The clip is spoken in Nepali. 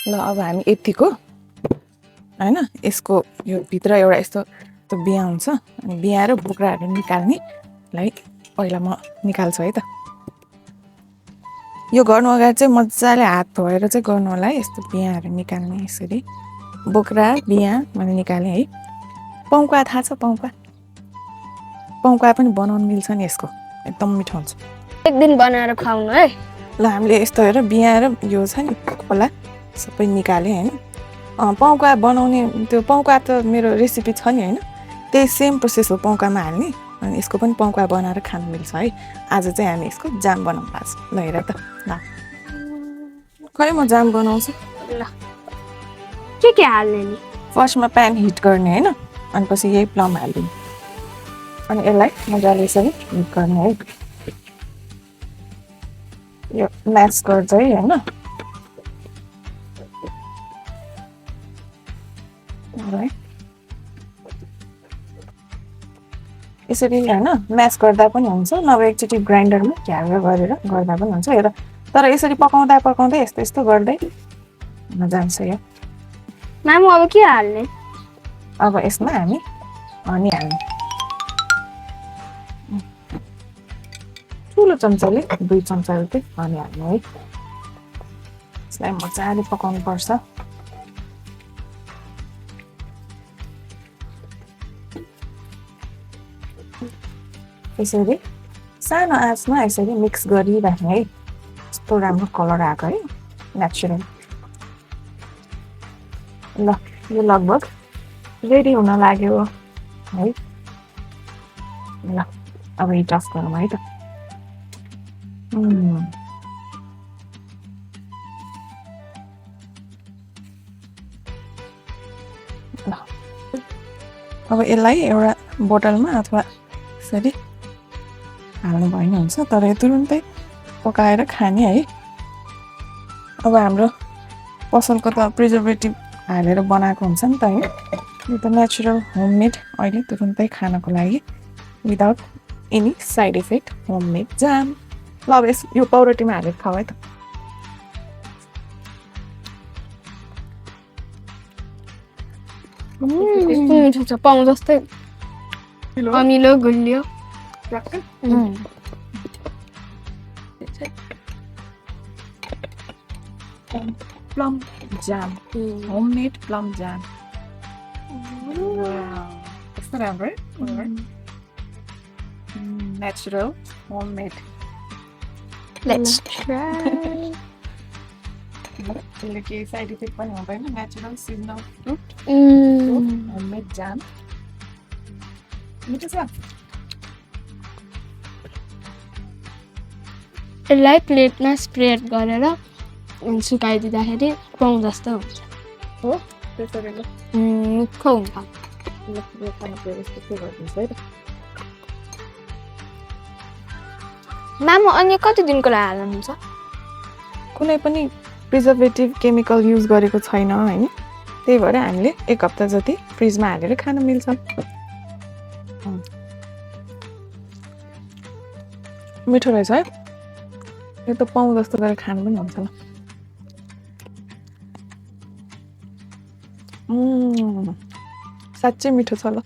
ल अब हामी यतिको हैन यसको यो भित्र एउटा यस्तो बिहा हुन्छ अनि बिहा र बोक्राहरू निकाल्नेलाई पहिला म निकाल्छु है त यो गर्नु अगाडि चाहिँ मजाले हात धोएर चाहिँ गर्नु होला है यस्तो बिहाहरू निकाल्ने यसरी बोक्रा बिहा मैले निकालेँ है पौका थाहा छ पौका पनि बनाउनु मिल्छ नि यसको एकदम मिठो हुन्छ एक दिन बनाएर खुवाउनु है ल हामीले यस्तो हेर बिहा र यो छ नि खोला सबै निकालेँ हैन पौका बनाउने त्यो पौका त मेरो रेसिपी छ नि हैन त्यही सेम प्रोसेस हो पौकामा हाल्ने अनि यसको पनि पौका बनाएर खानु मिल्छ है आज चाहिँ हामी यसको जाम बनाउनु लाग्छ ल हेर त ल खै म जाम बनाउँछु ल के हाल्ने नि फर्स्टमा प्यान हिट गर्ने हैन अनि पछि यही प्लम हाल्दिनु अनि यसलाई मजाले यसरी हिट गर्ने है यो म्यास गर्छ है हैन यसरी हैन म्यास गर्दा पनि हुन्छ नभए एकचोटि ग्राइन्डरमा झ्याउरा गरेर गर्दा पनि हुन्छ हेर तर यसरी पकाउँदा यस्तो यस्तो गर्दै जान्छ यो मामु अब के हाल्ने अब यसमा हामी हनी हाल्ने ठुलो चम्चाले 2 चम्चा जति हनी हाल्ने है यसलाई मजाले पकाउनु पर्छ यसरी सानो आँचमा यसरी मिक्स गरिराख्ने है यस्तो राम्रो कलर आएको है नेचुरल ल यो लगभग रेडी हुन लाग्यो है ल अब हिट अफ गरौँ है त ल अब यसलाई एउटा बोतलमा अथवा यसरी हाल्नु भएन हुन्छ तर यो तुरुन्तै पकाएर खाने है अब हाम्रो पसलको त प्रिजर्भेटिभ हालेर बनाएको हुन्छ नि त है यो त नेचुरल होममेड अहिले तुरुन्तै खानको लागि without any side effect homemade jam ल अब यो पाउरोटीमा हालेर खाऊ है त मिठो छ पाउ जस्तै अमिलो गुलियो Plum Jam, homemade plum jam. Wow, it's not right? Natural, homemade. Let's try. यसले केही साइड इफेक्ट पनि हुँदैन नेचुरल सिजनल फ्रुट होममेड जाम मिठो छ यसलाई प्लेटमा स्प्रेड गरेर सुकाइदिँदाखेरि पाउ जस्तो हुन्छ हो त्यसरी मिठो हुन्छ मामु अनि कति दिनको लागि हाल्नुहुन्छ कुनै पनि प्रिजर्भेटिभ केमिकल युज गरेको छैन हैन त्यही भएर हामीले 1 हप्ता जति फ्रिजमा हालेर खान मिल्छ मिठो रहेछ है यो त पाउ जस्तो गरेर खानु पनि हुन्छ ल साँच्चै मिठो छ ल